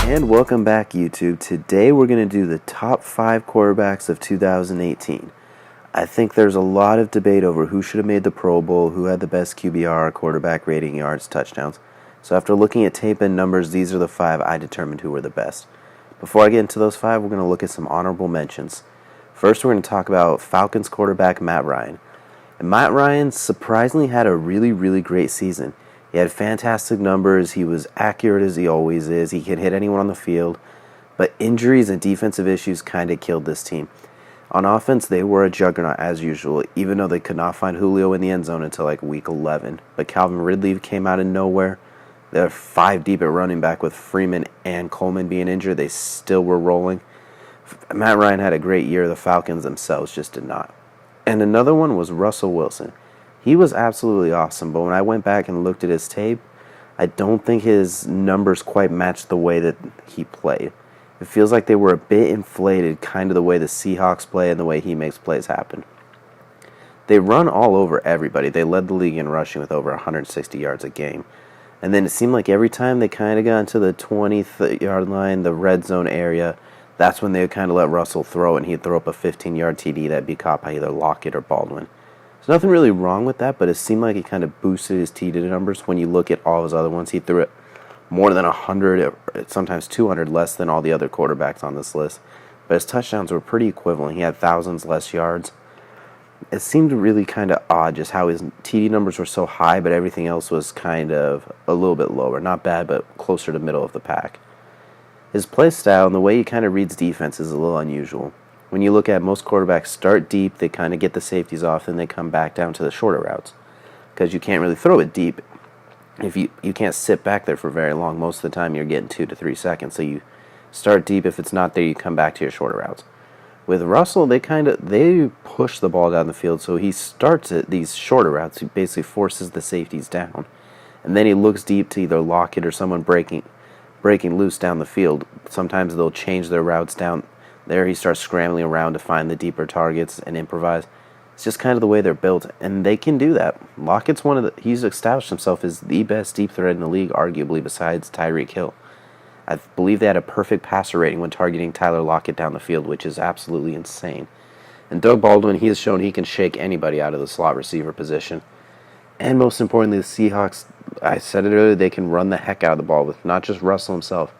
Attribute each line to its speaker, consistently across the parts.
Speaker 1: And welcome back, YouTube. Today we're going to do the top 5 quarterbacks of 2018. I think there's a lot of debate over who should have made the Pro Bowl, who had the best QBR, quarterback rating, yards, touchdowns. So after looking at tape and numbers, these are the 5 I determined who were the best. Before I get into those 5, we're going to look at some honorable mentions. First, we're going to talk about Falcons quarterback Matt Ryan. And Matt Ryan surprisingly had a really great season. He had fantastic numbers, he was accurate as he always is, he could hit anyone on the field, but injuries and defensive issues kind of killed this team. On offense, they were a juggernaut as usual, even though they could not find Julio in the end zone until like week 11. But Calvin Ridley came out of nowhere. They're 5 deep at running back with Freeman and Coleman being injured. They still were rolling. Matt Ryan had a great year. The Falcons themselves just did not. And another one was Russell Wilson. He was absolutely awesome, but when I went back and looked at his tape, I don't think his numbers quite matched the way that he played. It feels like they were a bit inflated, kind of the way the Seahawks play and the way he makes plays happen. They run all over everybody. They led the league in rushing with over 160 yards a game. And then it seemed like every time they kind of got into the 20-yard line, the red zone area, that's when they would kind of let Russell throw, and he'd throw up a 15-yard TD that'd be caught by either Lockett or Baldwin. There's nothing really wrong with that, but it seemed like he kind of boosted his TD numbers. When you look at all his other ones, he threw it more than 100, sometimes 200 less than all the other quarterbacks on this list. But his touchdowns were pretty equivalent. He had thousands less yards. It seemed really kind of odd just how his TD numbers were so high, but everything else was kind of a little bit lower. Not bad, but closer to middle of the pack. His play style and the way he kind of reads defense is a little unusual. When you look at most quarterbacks start deep, they kind of get the safeties off, and they come back down to the shorter routes. Because you can't really throw it deep. If you can't sit back there for very long. Most of the time you're getting 2 to 3 seconds. So you start deep. If it's not there, you come back to your shorter routes. With Russell, they push the ball down the field, so he starts at these shorter routes. He basically forces the safeties down. And then he looks deep to either Lockett or someone breaking loose down the field. Sometimes they'll change their routes down. There he starts scrambling around to find the deeper targets and improvise. It's just kind of the way they're built, and they can do that. Lockett's he's established himself as the best deep threat in the league, arguably, besides Tyreek Hill. I believe they had a perfect passer rating when targeting Tyler Lockett down the field, which is absolutely insane. And Doug Baldwin, he has shown he can shake anybody out of the slot receiver position. And most importantly, the Seahawks, I said it earlier, they can run the heck out of the ball with not just Russell himself.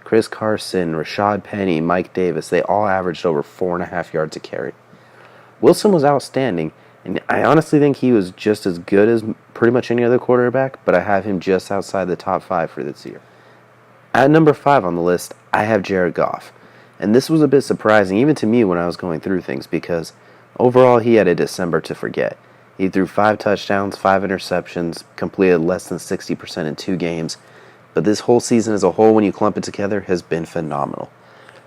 Speaker 1: Chris Carson, Rashad Penny, Mike Davis, they all averaged over 4.5 yards a carry. Wilson was outstanding, and I honestly think he was just as good as pretty much any other quarterback, but I have him just outside the top 5 for this year. At number 5 on the list, I have Jared Goff. And this was a bit surprising, even to me when I was going through things, because overall he had a December to forget. He threw 5 touchdowns, 5 interceptions, completed less than 60% in 2 games, but this whole season as a whole, when you clump it together, has been phenomenal.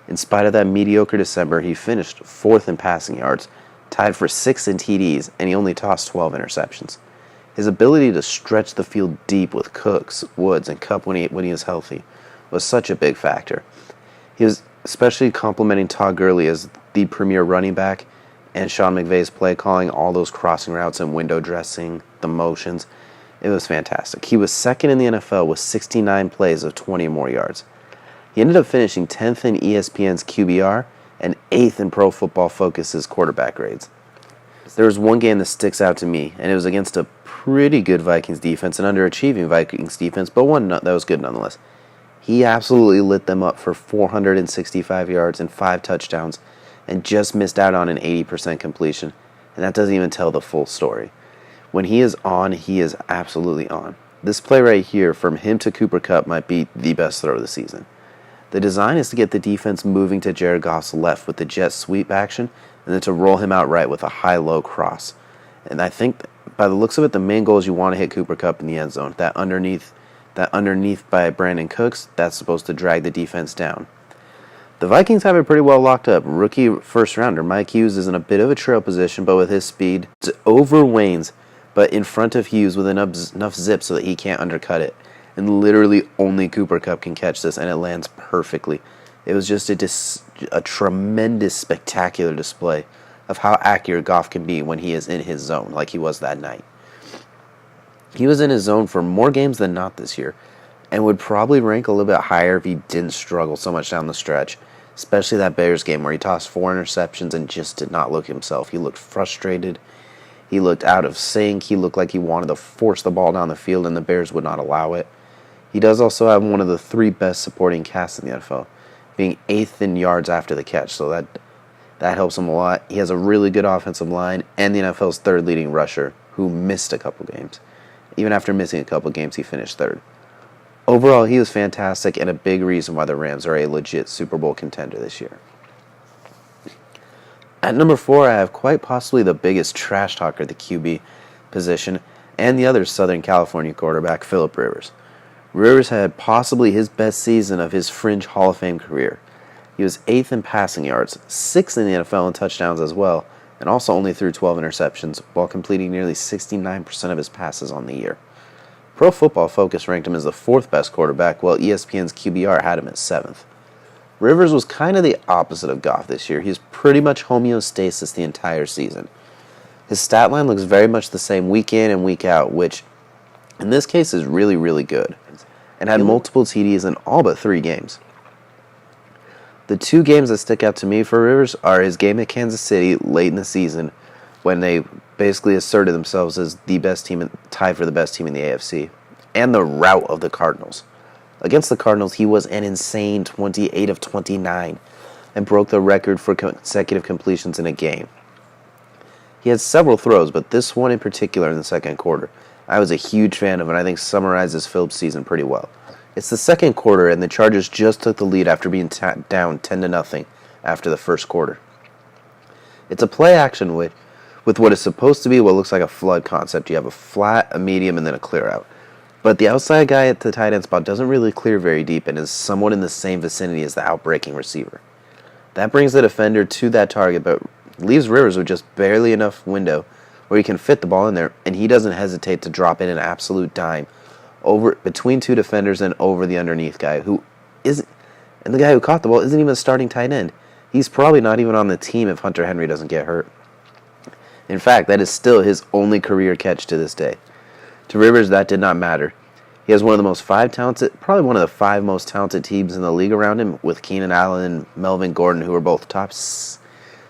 Speaker 1: In spite of that mediocre December, he finished 4th in passing yards, tied for 6th in TDs, and he only tossed 12 interceptions. His ability to stretch the field deep with Cooks, Woods, and Kupp when he was healthy was such a big factor. He was especially complimenting Todd Gurley as the premier running back, and Sean McVay's play calling, all those crossing routes and window dressing, the motions. It was fantastic. He was 2nd in the NFL with 69 plays of 20 or more yards. He ended up finishing 10th in ESPN's QBR and 8th in Pro Football Focus's quarterback grades. There was one game that sticks out to me, and it was against a pretty good Vikings defense, an underachieving Vikings defense, but one that was good nonetheless. He absolutely lit them up for 465 yards and 5 touchdowns and just missed out on an 80% completion, and that doesn't even tell the full story. When he is on, he is absolutely on. This play right here, from him to Cooper Kupp, might be the best throw of the season. The design is to get the defense moving to Jared Goff's left with the jet sweep action, and then to roll him out right with a high-low cross. And I think, by the looks of it, the main goal is you want to hit Cooper Kupp in the end zone. That underneath by Brandon Cooks, that's supposed to drag the defense down. The Vikings have it pretty well locked up. Rookie first-rounder Mike Hughes is in a bit of a trail position, but with his speed, it's over Waynes, but in front of Hughes with enough zip so that he can't undercut it. And literally only Cooper Kupp can catch this, and it lands perfectly. It was just a tremendous, spectacular display of how accurate Goff can be when he is in his zone, like he was that night. He was in his zone for more games than not this year. and would probably rank a little bit higher if he didn't struggle so much down the stretch, especially that Bears game where he tossed 4 interceptions and just did not look himself. He looked frustrated. He looked out of sync. He looked like he wanted to force the ball down the field, and the Bears would not allow it. He does also have one of the 3 best supporting casts in the NFL, being 8th in yards after the catch, so that helps him a lot. He has a really good offensive line and the NFL's 3rd leading rusher, who missed a couple games. Even after missing a couple games, he finished 3rd. Overall, he was fantastic and a big reason why the Rams are a legit Super Bowl contender this year. At number 4, I have quite possibly the biggest trash talker at the QB position and the other Southern California quarterback, Phillip Rivers. Rivers had possibly his best season of his fringe Hall of Fame career. He was 8th in passing yards, 6th in the NFL in touchdowns as well, and also only threw 12 interceptions while completing nearly 69% of his passes on the year. Pro Football Focus ranked him as the 4th best quarterback, while ESPN's QBR had him at 7th. Rivers was kind of the opposite of Goff this year. He's pretty much homeostasis the entire season. His stat line looks very much the same week in and week out, which in this case is really, really good, and had multiple TDs in all but 3 games. The 2 games that stick out to me for Rivers are his game at Kansas City late in the season, when they basically asserted themselves as the best team, tied for the best team in the AFC, and the rout of the Cardinals. Against the Cardinals, he was an insane 28 of 29 and broke the record for consecutive completions in a game. He had several throws, but this one in particular in the second quarter, I was a huge fan of, and I think summarizes Phillips' season pretty well. It's the second quarter, and the Chargers just took the lead after being down 10-0 after the first quarter. It's a play action with what is supposed to be what looks like a flood concept. You have a flat, a medium, and then a clear out. But the outside guy at the tight end spot doesn't really clear very deep and is somewhat in the same vicinity as the outbreaking receiver. That brings the defender to that target, but leaves Rivers with just barely enough window where he can fit the ball in there, and he doesn't hesitate to drop in an absolute dime over between 2 defenders and over the underneath guy who isn't, and the guy who caught the ball isn't even a starting tight end. He's probably not even on the team if Hunter Henry doesn't get hurt. In fact, that is still his only career catch to this day. To Rivers, that did not matter. He has one of the 5 most talented teams in the league around him, with Keenan Allen and Melvin Gordon, who are both top 6,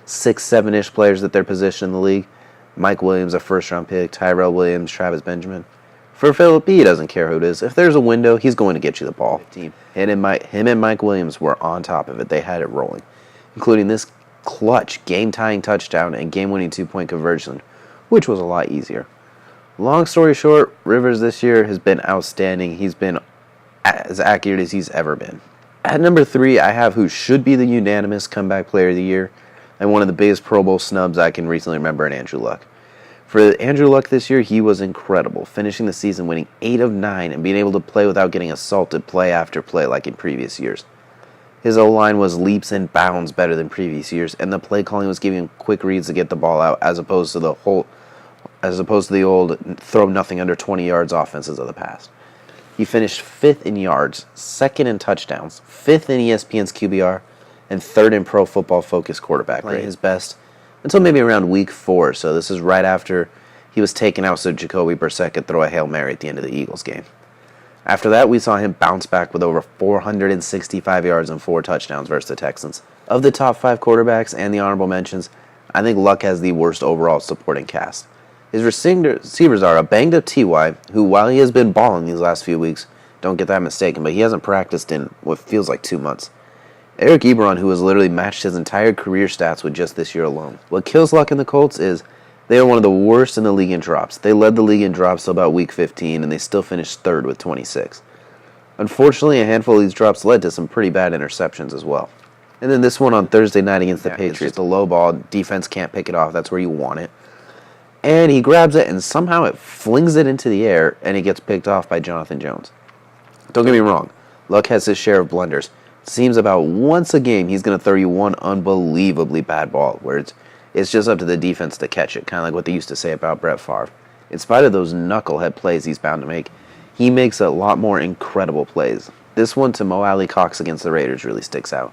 Speaker 1: 7-ish players at their position in the league. Mike Williams, a first-round pick, Tyrell Williams, Travis Benjamin. For Phillip, he doesn't care who it is. If there's a window, he's going to get you the ball. Him and Mike Williams were on top of it. They had it rolling, including this clutch, game-tying touchdown and game-winning 2-point conversion, which was a lot easier. Long story short, Rivers this year has been outstanding. He's been as accurate as he's ever been. At number 3, I have who should be the unanimous comeback player of the year, and one of the biggest Pro Bowl snubs I can recently remember in Andrew Luck. For Andrew Luck this year, he was incredible, finishing the season winning 8 of 9 and being able to play without getting assaulted play after play like in previous years. His O-line was leaps and bounds better than previous years, and the play calling was giving him quick reads to get the ball out, as opposed to the old throw nothing under 20 yards offenses of the past. He finished 5th in yards, 2nd in touchdowns, 5th in ESPN's QBR, and 3rd in Pro Football Focus quarterback rate. His best until maybe around week 4, so this is right after he was taken out so Jacoby Brissett could throw a Hail Mary at the end of the Eagles game. After that, we saw him bounce back with over 465 yards and 4 touchdowns versus the Texans. Of the top 5 quarterbacks and the honorable mentions, I think Luck has the worst overall supporting cast. His receivers are a banged-up T.Y., who, while he has been balling these last few weeks, don't get that mistaken, but he hasn't practiced in what feels like 2 months. Eric Ebron, who has literally matched his entire career stats with just this year alone. What kills Luck in the Colts is they are one of the worst in the league in drops. They led the league in drops till about week 15, and they still finished 3rd with 26. Unfortunately, a handful of these drops led to some pretty bad interceptions as well. And then this one on Thursday night against the Patriots, it's a low ball, defense can't pick it off, that's where you want it. And he grabs it, and somehow it flings it into the air, and it gets picked off by Jonathan Jones. Don't get me wrong, Luck has his share of blunders. It seems about once a game he's going to throw you one unbelievably bad ball, where it's just up to the defense to catch it, kind of like what they used to say about Brett Favre. In spite of those knucklehead plays he's bound to make, he makes a lot more incredible plays. This one to Mo Alley Cox against the Raiders really sticks out.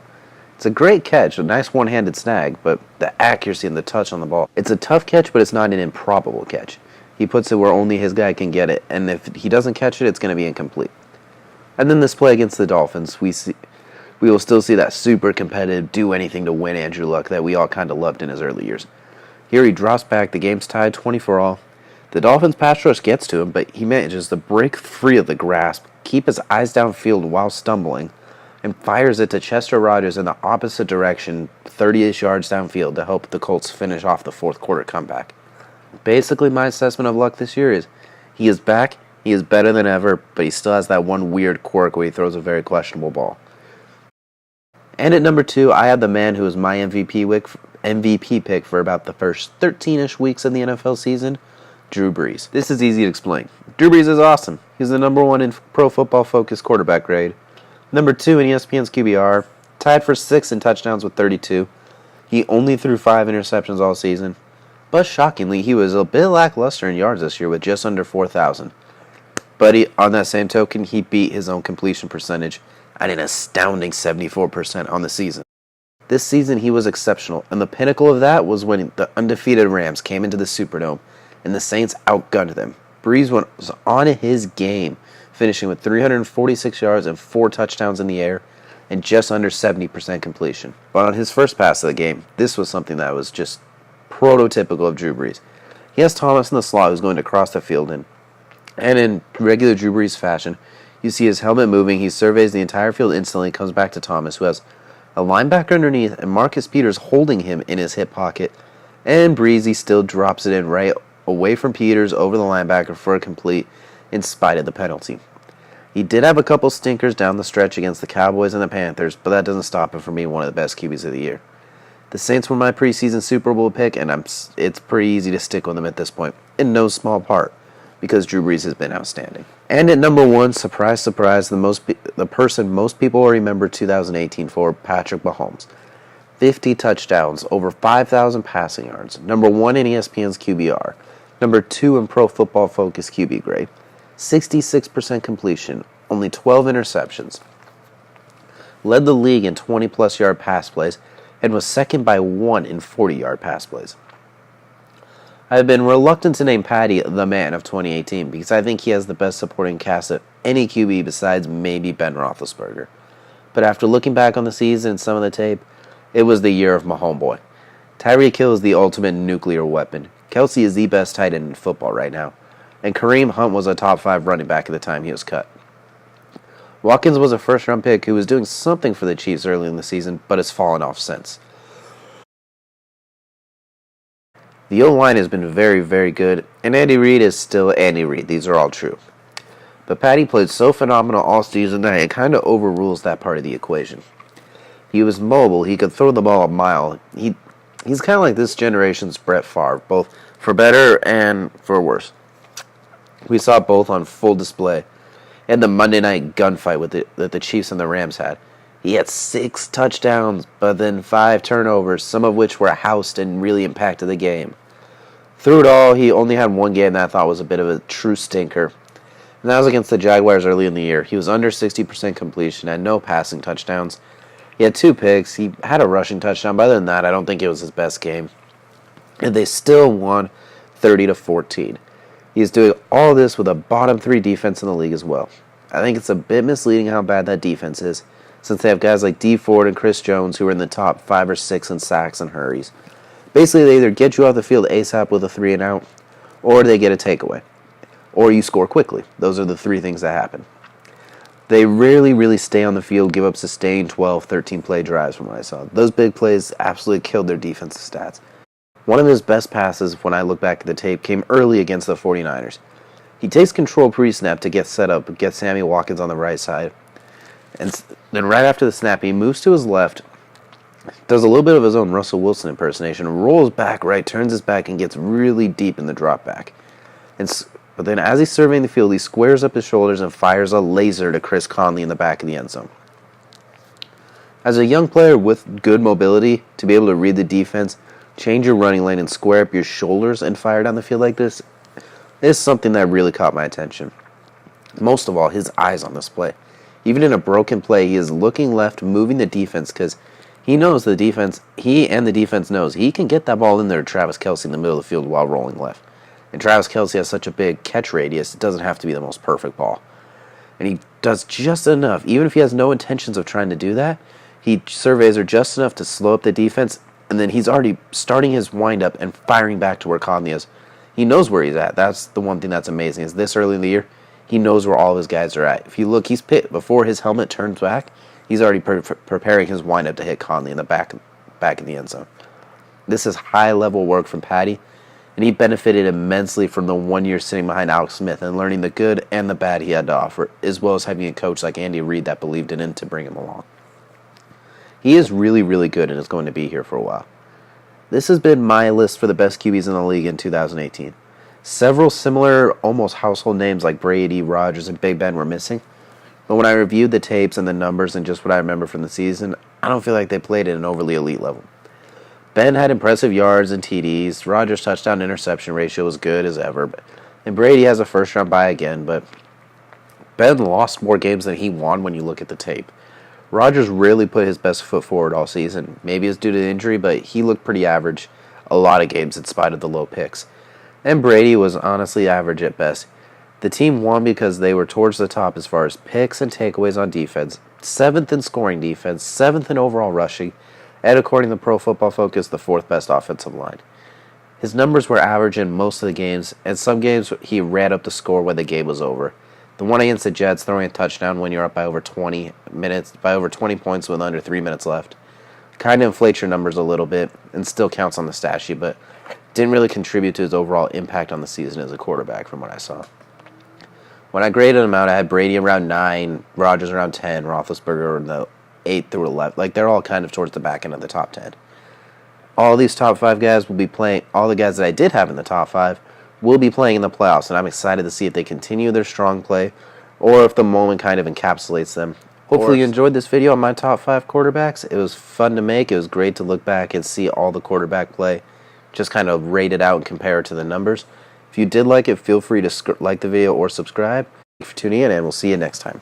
Speaker 1: It's a great catch, a nice one-handed snag, but the accuracy and the touch on the ball. It's a tough catch, but it's not an improbable catch. He puts it where only his guy can get it, and if he doesn't catch it, it's going to be incomplete. And then this play against the Dolphins, we will still see that super competitive, do anything to win Andrew Luck that we all kind of loved in his early years. Here he drops back, the game's tied 24-all. The Dolphins pass rush gets to him, but he manages to break free of the grasp, keep his eyes downfield while stumbling, and fires it to Chester Rogers in the opposite direction, 30-ish yards downfield, to help the Colts finish off the fourth quarter comeback. Basically, my assessment of Luck this year is he is back, he is better than ever, but he still has that one weird quirk where he throws a very questionable ball. And at number 2, I had the man who was my MVP pick for about the first 13-ish weeks of the NFL season, Drew Brees. This is easy to explain. Drew Brees is awesome. He's the number 1 in Pro Football Focus quarterback grade, number 2 in ESPN's QBR, tied for 6th in touchdowns with 32. He only threw 5 interceptions all season, but shockingly, he was a bit lackluster in yards this year with just under 4,000. But on that same token, he beat his own completion percentage at an astounding 74% on the season. This season, he was exceptional, and the pinnacle of that was when the undefeated Rams came into the Superdome, and the Saints outgunned them. Brees was on his game, finishing with 346 yards and 4 touchdowns in the air, and just under 70% completion. But on his first pass of the game, this was something that was just prototypical of Drew Brees. He has Thomas in the slot who's going to cross the field, and in regular Drew Brees fashion, you see his helmet moving, he surveys the entire field instantly, comes back to Thomas, who has a linebacker underneath, and Marcus Peters holding him in his hip pocket, and Breezy still drops it in right away from Peters over the linebacker for a complete in spite of the penalty. He did have a couple stinkers down the stretch against the Cowboys and the Panthers, but that doesn't stop him from being one of the best QBs of the year. The Saints were my preseason Super Bowl pick, and it's pretty easy to stick with them at this point, in no small part, because Drew Brees has been outstanding. And at number 1, surprise, surprise, the person most people will remember 2018 for, Patrick Mahomes. 50 touchdowns, over 5,000 passing yards, number 1 in ESPN's QBR, number 2 in Pro Football Focus QB grade, 66% completion, only 12 interceptions, led the league in 20-plus yard pass plays, and was second by 1 in 40-yard pass plays. I have been reluctant to name Patty the man of 2018 because I think he has the best supporting cast of any QB besides maybe Ben Roethlisberger. But after looking back on the season and some of the tape, it was the year of my homeboy. Tyreek Hill is the ultimate nuclear weapon. Kelsey is the best tight end in football right now. And Kareem Hunt was a top 5 running back at the time he was cut. Watkins was a first-round pick who was doing something for the Chiefs early in the season, but has fallen off since. The O-line has been very, very good, and Andy Reid is still Andy Reid. These are all true. But Patty played so phenomenal all season that it kind of overrules that part of the equation. He was mobile. He could throw the ball a mile. He's kind of like this generation's Brett Favre, both for better and for worse. We saw both on full display in the Monday night gunfight that the Chiefs and the Rams had. He had 6 touchdowns, but then 5 turnovers, some of which were housed and really impacted the game. Through it all, he only had one game that I thought was a bit of a true stinker, and that was against the Jaguars early in the year. He was under 60% completion, had no passing touchdowns. He had 2 picks. He had a rushing touchdown, but other than that, I don't think it was his best game. And they still won 30-14. He's doing all this with a bottom 3 defense in the league as well. I think it's a bit misleading how bad that defense is, since they have guys like Dee Ford and Chris Jones who are in the top 5 or 6 in sacks and hurries. Basically, they either get you off the field ASAP with a 3-and-out, or they get a takeaway, or you score quickly. Those are the 3 things that happen. They rarely really stay on the field, give up sustained 12, 13-play drives from what I saw. Those big plays absolutely killed their defensive stats. One of his best passes, when I look back at the tape, came early against the 49ers. He takes control pre-snap to get set up, get Sammy Watkins on the right side. And then right after the snap, he moves to his left, does a little bit of his own Russell Wilson impersonation, rolls back right, turns his back, and gets really deep in the drop back. But then as he's surveying the field, he squares up his shoulders and fires a laser to Chris Conley in the back of the end zone. As a young player with good mobility, to be able to read the defense, change your running lane, and square up your shoulders and fire down the field like this is something that really caught my attention. Most of all, his eyes on this play. Even in a broken play, he is looking left, moving the defense, because he knows the defense, he and the defense knows he can get that ball in there to Travis Kelce in the middle of the field while rolling left. And Travis Kelce has such a big catch radius, it doesn't have to be the most perfect ball. and he does just enough. Even if he has no intentions of trying to do that, he surveys her just enough to slow up the defense, and then he's already starting his windup and firing back to where Conley is. He knows where he's at. That's the one thing that's amazing, is this early in the year, he knows where all of his guys are at. If you look, he's before his helmet turns back, he's already preparing his windup to hit Conley in the back of the end zone. This is high-level work from Patty, and he benefited immensely from the 1 year sitting behind Alex Smith and learning the good and the bad he had to offer, as well as having a coach like Andy Reid that believed in him to bring him along. He is really, really good and is going to be here for a while. This has been my list for the best QBs in the league in 2018. Several similar, almost household names like Brady, Rodgers, and Big Ben were missing, but when I reviewed the tapes and the numbers and just what I remember from the season, I don't feel like they played at an overly elite level. Ben had impressive yards and TDs. Rodgers' touchdown-interception ratio was good as ever. And Brady has a first-round bye again, but Ben lost more games than he won when you look at the tape. Rodgers rarely put his best foot forward all season. Maybe it's due to injury, but he looked pretty average a lot of games in spite of the low picks. And Brady was honestly average at best. The team won because they were towards the top as far as picks and takeaways on defense, 7th in scoring defense, 7th in overall rushing, and according to Pro Football Focus, the 4th best offensive line. His numbers were average in most of the games, and some games he ran up the score when the game was over. The one against the Jets, throwing a touchdown when you're up by over 20 points with under 3 minutes left, kind of inflates your numbers a little bit and still counts on the stat sheet, but didn't really contribute to his overall impact on the season as a quarterback from what I saw. When I graded him out, I had Brady around 9, Rodgers around 10, Roethlisberger in the 8 through 11. Like, they're all kind of towards the back end of the top 10. All these top 5 guys will be playing, all the guys that I did have in the top 5 will be playing in the playoffs, and I'm excited to see if they continue their strong play or if the moment kind of encapsulates them. Hopefully you enjoyed this video on my top 5 quarterbacks. It was fun to make. It was great to look back and see all the quarterback play, just kind of rate it out and compare it to the numbers. If you did like it, feel free to like the video or subscribe. Thank you for tuning in, and we'll see you next time.